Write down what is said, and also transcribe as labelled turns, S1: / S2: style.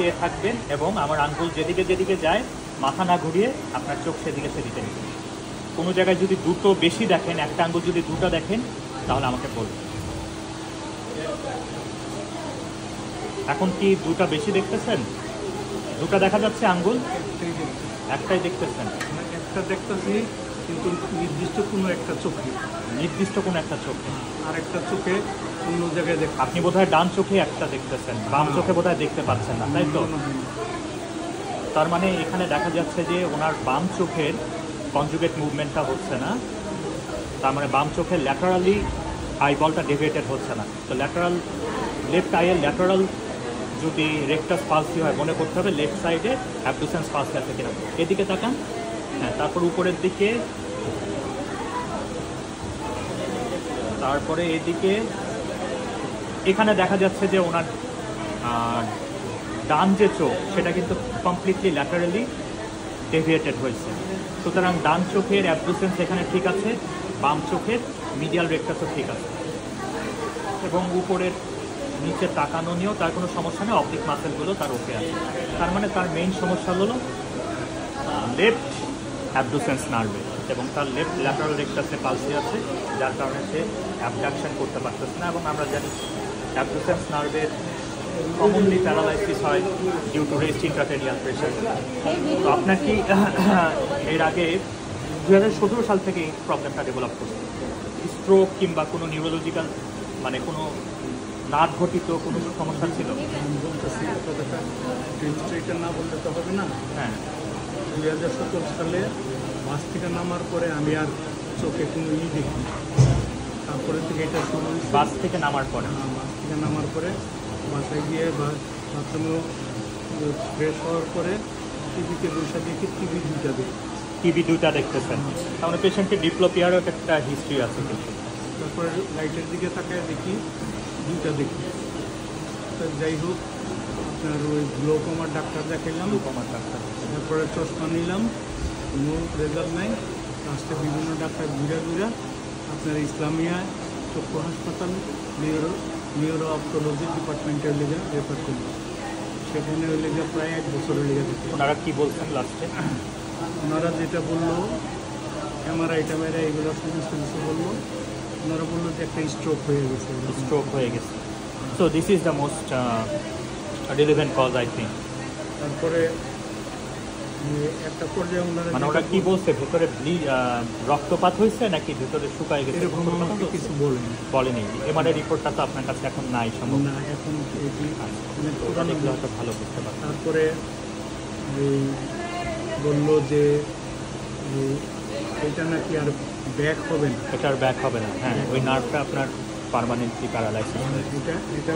S1: তাকিয়ে থাকবেন এবং আমার আঙ্গুল যেদিকে যেদিকে যায় মাথা না ঘুরিয়ে আপনার চোখ সেদিকে সেদিকে নেবেন। কোনো জায়গায় যদি দুটো বেশি দেখেন, একটা আঙ্গুল যদি দুটো দেখেন, তাহলে আমাকে বলুন। এখন কি দুটা বেশি দেখতেছেন? দুটা দেখা যাচ্ছে আঙ্গুল? একটাই দেখতেছেন?
S2: একটা দেখতেছি, কিন্তু নির্দিষ্ট কোনো একটা চোখে।
S1: নির্দিষ্ট কোনো একটা চোখে?
S2: আর একটা চোখে অন্য জায়গায় দেখ।
S1: আপনি বোধহয় ডান চোখে একটা দেখতেছেন, বাম চোখে বোধহয় দেখতে পাচ্ছেন না, তাই তো? তার মানে এখানে দেখা যাচ্ছে যে ওনার বাম চোখের কনজুগেট মুভমেন্টটা হচ্ছে না। তার মানে বাম চোখের ল্যাটারালি আইবলটা ডেভিয়েটেড হচ্ছে না। তো ল্যাটারাল, লেফট আইয়ের ল্যাটারাল যদি রেকটাস পালসি হয়, মনে করতে হবে লেফট সাইডে অ্যাবডুসেন্স পালসি আছে কিনা। এদিকে তাকান। হ্যাঁ, তারপর উপরের দিকে, তারপরে এদিকে। এখানে দেখা যাচ্ছে যে ওনার ডান যে চোখ সেটা কিন্তু কমপ্লিটলি ল্যাটারালি ডেভিয়েটেড হয়েছে। সুতরাং ডান চোখের অ্যাবডুসেন্স এখানে ঠিক আছে, বাম চোখের মিডিয়াল রেকটাসও ঠিক আছে, এবং উপরের নিচে তাকানো নিয়েও তার কোনো সমস্যা নেই। অপটিক মাসেলগুলো তার ওকে আছে। তার মানে তার মেইন সমস্যা হলো লেফট অ্যাবডুসেন্স নার্ভে, এবং তার লেফট ল্যাটারাল রেকটাসে পালসি আছে, যার কারণে সে অ্যাবডাকশন করতে পারতেছে না। এবং আমরা জানি অ্যাবডুসেন্স নার্ভের কমনলি প্যারালাইসিস হয় ডিউ টু রেস্ট ইন্ট্রাটেরিয়াল প্রেশার। তো আপনার কি এর আগে 2017 সাল থেকে এই প্রবলেমটা ডেভেলপ করছে? স্ট্রোক কিংবা কোনো নিউরোলজিক্যাল, মানে কোনো নার্ভ ঘটিত কোনো সমস্যা ছিল?
S2: বলতেছি কথাটা, এটা না বললে তো হবে না।
S1: হ্যাঁ,
S2: 2017 সালে বাস থেকে নামার পরে আমি আর চোখে কোনো দেখি। তারপরে থেকে এটা শুরু হয়েছে।
S1: বাস থেকে নামার পরে?
S2: বাস থেকে নামার পরে বাসায় গিয়ে বা বাথরুমেও ফ্রেশ হওয়ার পরে টিভিতে বসে দেখি,
S1: টিভি দুইটা দেখতেছেন, তাহলে পেশেন্টের ডিপ্লোপিয়ারও একটা হিস্ট্রি আছে কিন্তু।
S2: তারপরে লাইটের দিকে তাকায় দেখি দুইটা দেখি। তো যাই হোক, আপনার ওই গ্লোকোমার ডাক্তার দেখাইলাম।
S1: গ্লোকোমার ডাক্তার,
S2: তারপরে চশমা নিলাম, কোনো রেজাল্ট নাই। লাস্টে বিভিন্ন ডাক্তার ঘুরা আপনার ইসলামিয়া চক্ষু হাসপাতাল নিউরো অপটোলজি ডিপার্টমেন্টের লেগে রেফার করল। সেখানে ওই লেগে প্রায় 1 বছরের লেগে দেখি।
S1: ওনারা কী বলছেন লাস্টে?
S2: ওনারা যেটা বললো, এমআরআই ট্যামারআই এগুলো সমস্ত কিছু বললো। ওনারা বললো যে একটা স্ট্রোক হয়ে গেছে।
S1: স্ট্রোক হয়ে গেছে। So this is the most relevant cause I think.
S2: তারপরে একটা পর্যায়ে ওনারা
S1: মানে ওরা কি বলছে, ভেতরে রক্তপাত হয়েছে নাকি ভেতরে শুকায় গেছে?
S2: এরকম আমাকে কিছু
S1: বলেনি। এমআরআই রিপোর্টটা তো আপনার কাছে এখন নাই সম্ভব
S2: না, এখন
S1: ওটা দেখলে হয়তো ভালো বুঝতে পারতাম।
S2: তারপরে বললো যে এটা নাকি আর ব্যাক হবে না।
S1: এটা আর ব্যাক হবে না। হ্যাঁ, ওই নার্ভটা আপনার পার্মানেন্টলি প্যারালাইসিস।
S2: এটা